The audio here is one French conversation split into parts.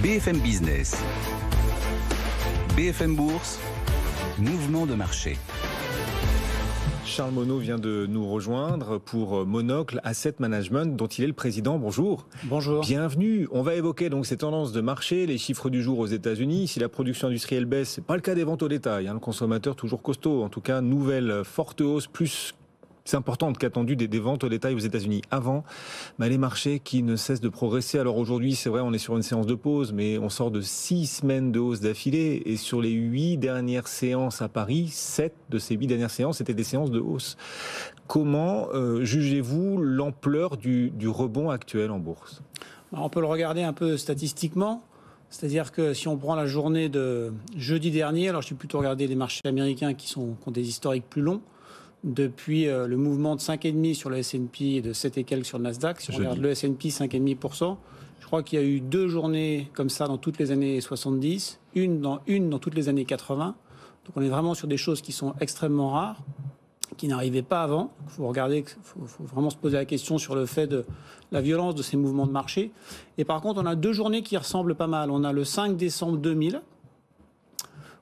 BFM Business, BFM Bourse, mouvement de marché. Charles Monod vient de nous rejoindre pour Monocle Asset Management, dont il est le président. Bonjour. Bonjour. Bienvenue. On va évoquer donc ces tendances de marché, les chiffres du jour aux États-Unis. Si la production industrielle baisse, c'est pas le cas des ventes au détail. Le consommateur toujours costaud. En tout cas, nouvelle forte hausse, plus importante qu'attendue des ventes au détail aux États-Unis. Avant, les marchés qui ne cessent de progresser. Alors aujourd'hui, c'est vrai, on est sur une séance de pause, mais on sort de 6 semaines de hausse d'affilée. Et sur les 8 dernières séances à Paris, 7 de ces 8 dernières séances étaient des séances de hausse. Comment jugez-vous l'ampleur du rebond actuel en bourse ? On peut le regarder un peu statistiquement. C'est-à-dire que si on prend la journée de jeudi dernier, alors je suis plutôt regardé les marchés américains qui ont des historiques plus longs, depuis le mouvement de 5,5 sur le S&P et de 7 et quelques sur le Nasdaq. Si on regarde le S&P, 5,5%, je crois qu'il y a eu 2 journées comme ça dans toutes les années 70, une dans toutes les années 80. Donc on est vraiment sur des choses qui sont extrêmement rares, qui n'arrivaient pas avant. Il faut regarder, faut vraiment se poser la question sur le fait de la violence de ces mouvements de marché. Et par contre, on a 2 journées qui ressemblent pas mal. On a le 5 décembre 2000,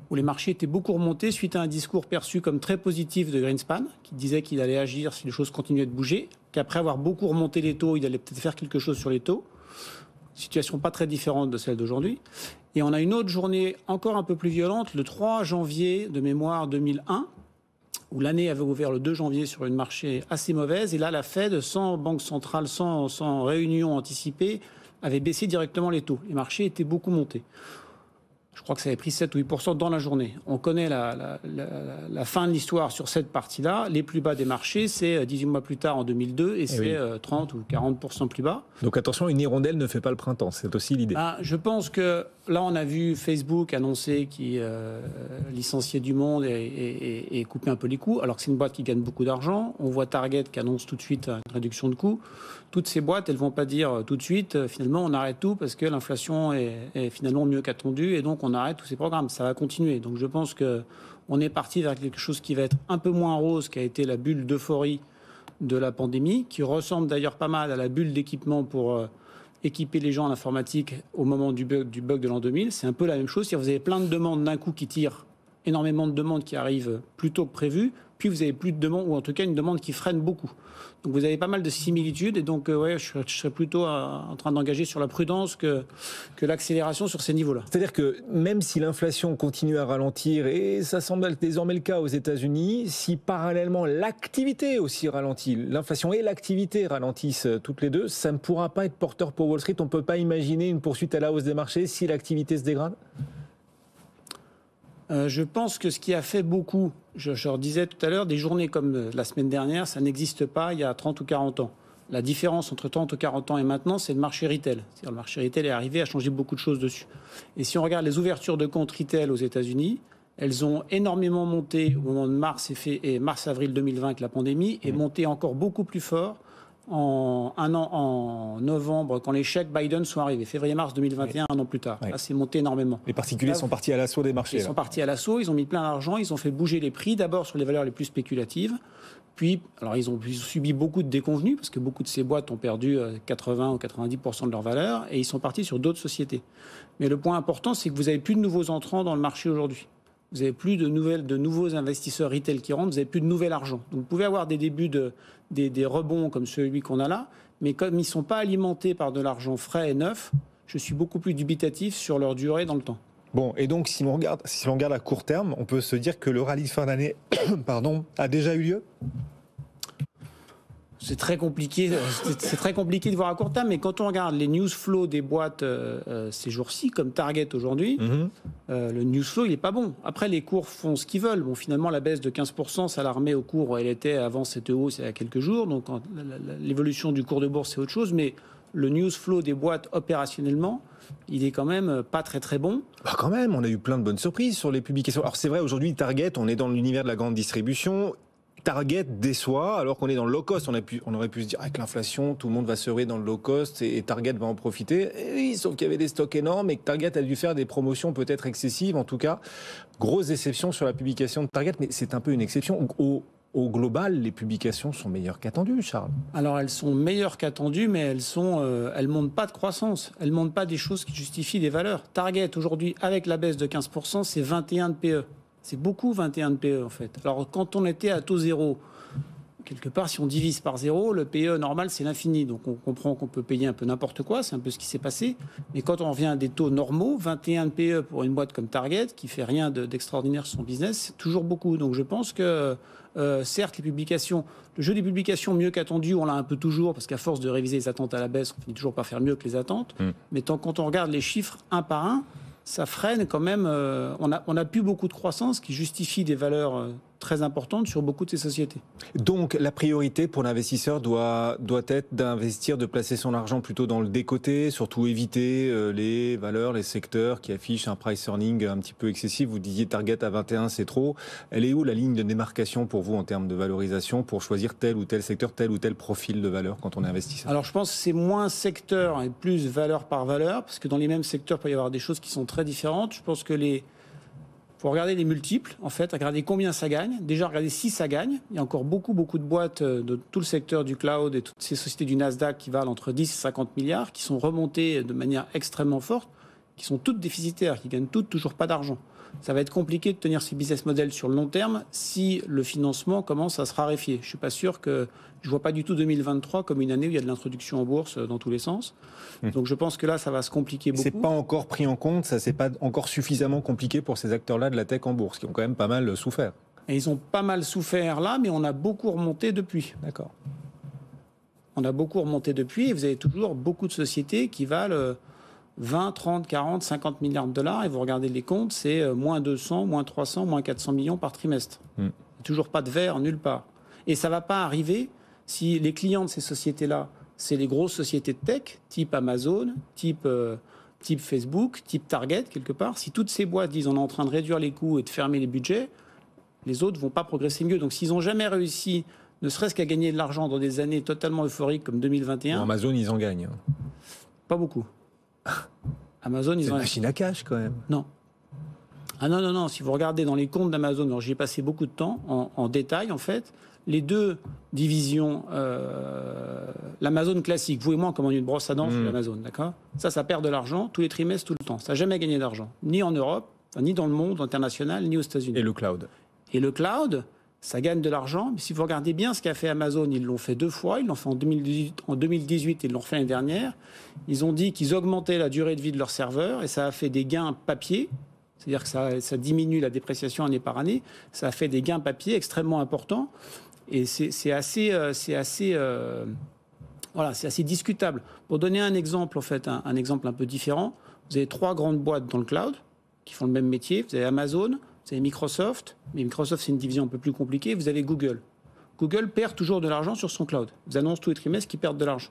où les marchés étaient beaucoup remontés suite à un discours perçu comme très positif de Greenspan, qui disait qu'il allait agir si les choses continuaient de bouger, qu'après avoir beaucoup remonté les taux, il allait peut-être faire quelque chose sur les taux. Situation pas très différente de celle d'aujourd'hui. Et on a une autre journée encore un peu plus violente, le 3 janvier de mémoire 2001, où l'année avait ouvert le 2 janvier sur une marché assez mauvaise. Et là, la Fed, sans banque centrale, sans réunion anticipée, avait baissé directement les taux. Les marchés étaient beaucoup montés. Je crois que ça avait pris 7 ou 8% dans la journée. On connaît la fin de l'histoire sur cette partie-là. Les plus bas des marchés, c'est 18 mois plus tard en 2002 et c'est 30 ou 40% plus bas. Donc attention, une hirondelle ne fait pas le printemps, c'est aussi l'idée. Je pense que là, on a vu Facebook annoncer qu'il licenciait du monde et couper un peu les coûts, alors que c'est une boîte qui gagne beaucoup d'argent. On voit Target qui annonce tout de suite une réduction de coûts. Toutes ces boîtes, elles ne vont pas dire tout de suite, finalement, on arrête tout parce que l'inflation est finalement mieux qu'attendue et donc on arrête tous ces programmes. Ça va continuer. Donc je pense qu'on est parti vers quelque chose qui va être un peu moins rose qu'a été la bulle d'euphorie de la pandémie, qui ressemble d'ailleurs pas mal à la bulle d'équipement pour équiper les gens en informatique au moment du bug de l'an 2000. C'est un peu la même chose. Vous avez plein de demandes d'un coup qui tirent, énormément de demandes qui arrivent plus tôt que prévu, puis vous avez plus de demandes, ou en tout cas une demande qui freine beaucoup. Donc vous avez pas mal de similitudes, et donc je serais plutôt en train d'engager sur la prudence que l'accélération sur ces niveaux-là. C'est-à-dire que même si l'inflation continue à ralentir, et ça semble désormais le cas aux États-Unis, si parallèlement l'activité aussi ralentit, l'inflation et l'activité ralentissent toutes les deux, ça ne pourra pas être porteur pour Wall Street. On ne peut pas imaginer une poursuite à la hausse des marchés si l'activité se dégrade ? Je pense que ce qui a fait beaucoup, je leur disais tout à l'heure, des journées comme la semaine dernière, ça n'existe pas il y a 30 ou 40 ans. La différence entre 30 ou 40 ans et maintenant, c'est le marché retail. C'est-à-dire le marché retail est arrivé à changer beaucoup de choses dessus. Et si on regarde les ouvertures de comptes retail aux États-Unis, elles ont énormément monté au moment de mars-avril 2020 avec la pandémie, et monté encore beaucoup plus fort en novembre, quand les chèques Biden sont arrivés, février-mars 2021, un an plus tard. Là, c'est monté énormément. Les particuliers sont partis à l'assaut des marchés. Ils sont partis à l'assaut, ils ont mis plein d'argent, ils ont fait bouger les prix, d'abord sur les valeurs les plus spéculatives, puis, alors ils ont subi beaucoup de déconvenues, parce que beaucoup de ces boîtes ont perdu 80 ou 90% de leur valeur, et ils sont partis sur d'autres sociétés. Mais le point important, c'est que vous n'avez plus de nouveaux entrants dans le marché aujourd'hui. Vous n'avez plus de nouveaux investisseurs retail qui rentrent, vous n'avez plus de nouvel argent. Donc vous pouvez avoir des débuts des rebonds comme celui qu'on a là, mais comme ils ne sont pas alimentés par de l'argent frais et neuf, je suis beaucoup plus dubitatif sur leur durée dans le temps. Bon, et donc si l'on regarde à court terme, on peut se dire que le rallye de fin d'année a déjà eu lieu ? C'est très compliqué. C'est très compliqué de voir à court terme, mais quand on regarde les news flow des boîtes ces jours-ci, comme Target aujourd'hui, le news flow il est pas bon. Après, les cours font ce qu'ils veulent. Bon, finalement, la baisse de 15%, ça l'a remet au cours où elle était avant cette hausse il y a quelques jours. Donc, l'évolution du cours de bourse, c'est autre chose. Mais le news flow des boîtes opérationnellement, il est quand même pas très très bon. Quand même, on a eu plein de bonnes surprises sur les publications. Alors c'est vrai, aujourd'hui, Target, on est dans l'univers de la grande distribution. Target déçoit, alors qu'on est dans le low cost. On aurait pu se dire, avec l'inflation, tout le monde va se ruer dans le low cost et Target va en profiter. Et oui, sauf qu'il y avait des stocks énormes et que Target a dû faire des promotions peut-être excessives. En tout cas, grosse déception sur la publication de Target, mais c'est un peu une exception. au global, les publications sont meilleures qu'attendues, Charles. Alors elles sont meilleures qu'attendues, mais elles montrent pas de croissance. Elles montrent pas des choses qui justifient des valeurs. Target aujourd'hui, avec la baisse de 15%, c'est 21 de PE. C'est beaucoup 21 de PE en fait. Alors quand on était à taux zéro, quelque part, si on divise par zéro, le PE normal, c'est l'infini. Donc on comprend qu'on peut payer un peu n'importe quoi, c'est un peu ce qui s'est passé. Mais quand on revient à des taux normaux, 21 de PE pour une boîte comme Target, qui fait rien d'extraordinaire sur son business, c'est toujours beaucoup. Donc je pense que, certes, les publications, le jeu des publications mieux qu'attendu, on l'a un peu toujours, parce qu'à force de réviser les attentes à la baisse, on finit toujours par faire mieux que les attentes. Mais quand on regarde les chiffres un par un, ça freine quand même. On n'a plus beaucoup de croissance qui justifie des valeurs très importantes sur beaucoup de ces sociétés. Donc la priorité pour l'investisseur doit être d'investir, de placer son argent plutôt dans le décoté, surtout éviter les valeurs, les secteurs qui affichent un price earning un petit peu excessif. Vous disiez target à 21, c'est trop. Elle est où la ligne de démarcation pour vous en termes de valorisation pour choisir tel ou tel secteur, tel ou tel profil de valeur quand on est investisseur? Alors je pense que c'est moins secteur et plus valeur par valeur, parce que dans les mêmes secteurs, il peut y avoir des choses qui sont très différentes. Je pense que faut regarder les multiples, en fait, regarder combien ça gagne. Déjà, regarder si ça gagne. Il y a encore beaucoup de boîtes de tout le secteur du cloud et toutes ces sociétés du Nasdaq qui valent entre 10 et 50 milliards, qui sont remontées de manière extrêmement forte, qui sont toutes déficitaires, qui gagnent toutes toujours pas d'argent. Ça va être compliqué de tenir ces business models sur le long terme si le financement commence à se raréfier. Je suis pas sûr que... Je vois pas du tout 2023 comme une année où il y a de l'introduction en bourse dans tous les sens. Donc je pense que là, ça va se compliquer beaucoup. C'est pas encore pris en compte, ça c'est pas encore suffisamment compliqué pour ces acteurs-là de la tech en bourse, qui ont quand même pas mal souffert. Et ils ont pas mal souffert là, mais on a beaucoup remonté depuis. D'accord. On a beaucoup remonté depuis, et vous avez toujours beaucoup de sociétés qui valent 20, 30, 40, 50 milliards de dollars, et vous regardez les comptes, c'est moins 200, moins 300, moins 400 millions par trimestre. Toujours pas de vert nulle part. Et ça va pas arriver si les clients de ces sociétés-là, c'est les grosses sociétés de tech, type Amazon, type Facebook, type Target, quelque part. Si toutes ces boîtes disent on est en train de réduire les coûts et de fermer les budgets, les autres vont pas progresser mieux. Donc s'ils n'ont jamais réussi, ne serait-ce qu'à gagner de l'argent dans des années totalement euphoriques comme 2021... Bon, Amazon, ils en gagnent. Pas beaucoup. Amazon, ils c'est ont... une machine à cash, quand même. Non. Ah non. Si vous regardez dans les comptes d'Amazon, alors j'y ai passé beaucoup de temps, en détail, en fait, les deux divisions, l'Amazon classique, vous et moi, on commande une brosse à dents sur l'Amazon, d'accord ? Ça perd de l'argent tous les trimestres, tout le temps. Ça n'a jamais gagné d'argent, ni en Europe, ni dans le monde international, ni aux États-Unis. Et le cloud ? Et le cloud, ça gagne de l'argent. Mais si vous regardez bien ce qu'a fait Amazon, ils l'ont fait 2 fois. Ils l'ont fait en 2018 et ils l'ont fait l'année dernière. Ils ont dit qu'ils augmentaient la durée de vie de leurs serveurs et ça a fait des gains papier. C'est-à-dire que ça diminue la dépréciation année par année. Ça a fait des gains papier extrêmement importants. Et c'est assez discutable. Pour donner un exemple, en fait, un exemple un peu différent, vous avez 3 grandes boîtes dans le cloud qui font le même métier. Vous avez Amazon, vous avez Microsoft, mais Microsoft, c'est une division un peu plus compliquée. Vous avez Google. Google perd toujours de l'argent sur son cloud. Ils annoncent tous les trimestres qu'ils perdent de l'argent.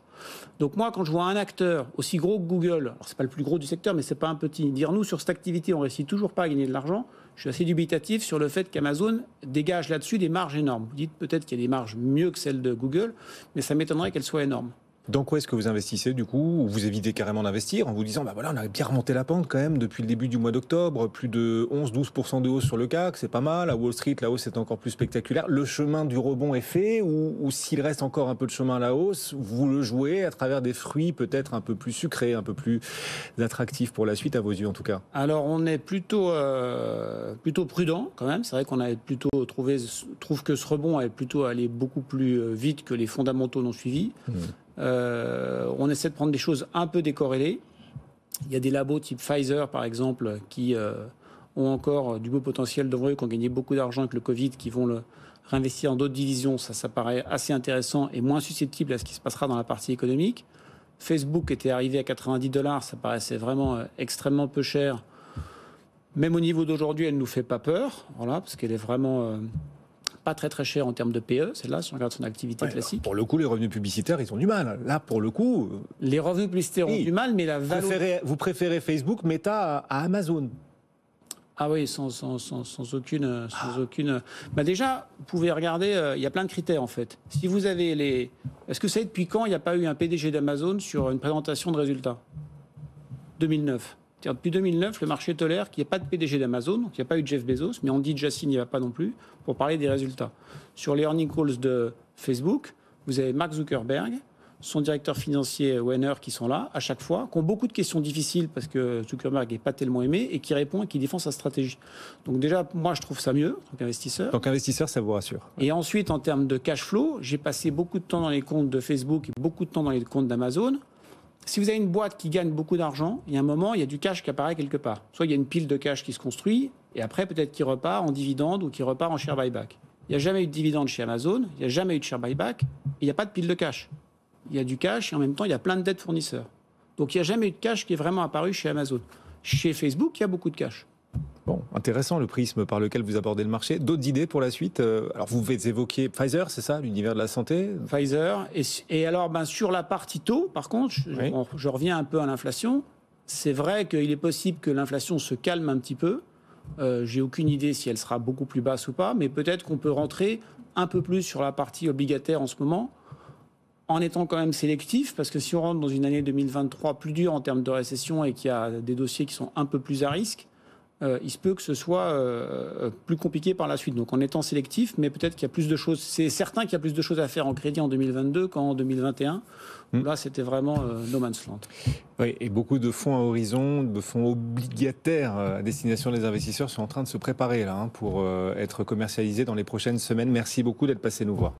Donc moi, quand je vois un acteur aussi gros que Google, alors c'est pas le plus gros du secteur, mais c'est pas un petit, dire nous sur cette activité, on réussit toujours pas à gagner de l'argent, je suis assez dubitatif sur le fait qu'Amazon dégage là-dessus des marges énormes. Vous dites peut-être qu'il y a des marges mieux que celles de Google, mais ça m'étonnerait qu'elles soient énormes. Dans quoi est-ce que vous investissez du coup, ou vous évitez carrément d'investir en vous disant bah voilà, on a bien remonté la pente quand même depuis le début du mois d'octobre, plus de 11-12% de hausse sur le CAC, c'est pas mal. À Wall Street, la hausse est encore plus spectaculaire. Le chemin du rebond est fait, ou s'il reste encore un peu de chemin à la hausse, vous le jouez à travers des fruits peut-être un peu plus sucrés, un peu plus attractifs pour la suite à vos yeux en tout cas? Alors on est plutôt prudent quand même. C'est vrai qu'on a plutôt trouve que ce rebond est plutôt allé beaucoup plus vite que les fondamentaux non suivis. On essaie de prendre des choses un peu décorrélées. Il y a des labos type Pfizer, par exemple, qui ont encore du beau potentiel devant eux, qui ont gagné beaucoup d'argent avec le Covid, qui vont le réinvestir dans d'autres divisions. Ça paraît assez intéressant et moins susceptible à ce qui se passera dans la partie économique. Facebook était arrivé à $90, ça paraissait vraiment extrêmement peu cher. Même au niveau d'aujourd'hui, elle ne nous fait pas peur, voilà, parce qu'elle est vraiment... pas très très cher en termes de PE, celle-là, si on regarde son activité classique. Pour le coup, les revenus publicitaires, ils ont du mal. Là, pour le coup... Les revenus publicitaires ont du mal, mais la valeur... Vous préférez Facebook, Meta à Amazon? Ah oui, sans aucune... Bah déjà, vous pouvez regarder, il y a plein de critères en fait. Si vous avez les... Est-ce que vous savez depuis quand il n'y a pas eu un PDG d'Amazon sur une présentation de résultats? 2009. Depuis 2009, le marché tolère qu'il n'y ait pas de PDG d'Amazon, donc il n'y a pas eu de Jeff Bezos, mais Andy Jassy n'y va pas non plus, pour parler des résultats. Sur les earnings calls de Facebook, vous avez Mark Zuckerberg, son directeur financier Weiner qui sont là à chaque fois, qui ont beaucoup de questions difficiles parce que Zuckerberg n'est pas tellement aimé et qui répond et qui défend sa stratégie. Donc déjà, moi, je trouve ça mieux en tant qu'investisseur. Donc investisseur, ça vous rassure. Et ensuite, en termes de cash flow, j'ai passé beaucoup de temps dans les comptes de Facebook et beaucoup de temps dans les comptes d'Amazon. Si vous avez une boîte qui gagne beaucoup d'argent, il y a un moment, il y a du cash qui apparaît quelque part. Soit il y a une pile de cash qui se construit et après, peut-être qu'il repart en dividende ou qu'il repart en share buyback. Il n'y a jamais eu de dividende chez Amazon, il n'y a jamais eu de share buyback et il n'y a pas de pile de cash. Il y a du cash et en même temps, il y a plein de dettes fournisseurs. Donc, il n'y a jamais eu de cash qui est vraiment apparu chez Amazon. Chez Facebook, il y a beaucoup de cash. Bon, intéressant le prisme par lequel vous abordez le marché. D'autres idées pour la suite? Alors, vous évoquer Pfizer, c'est ça, l'univers de la santé? Pfizer. Et alors, sur la partie taux, par contre, je reviens un peu à l'inflation. C'est vrai qu'il est possible que l'inflation se calme un petit peu. J'ai aucune idée si elle sera beaucoup plus basse ou pas, mais peut-être qu'on peut rentrer un peu plus sur la partie obligataire en ce moment, en étant quand même sélectif, parce que si on rentre dans une année 2023 plus dure en termes de récession et qu'il y a des dossiers qui sont un peu plus à risque, il se peut que ce soit plus compliqué par la suite. Donc en étant sélectif, mais peut-être qu'il y a plus de choses. C'est certain qu'il y a plus de choses à faire en crédit en 2022 qu'en 2021. Là, c'était vraiment no man's land. Oui, et beaucoup de fonds à horizon, de fonds obligataires à destination des investisseurs sont en train de se préparer là, pour être commercialisés dans les prochaines semaines. Merci beaucoup d'être passé nous voir.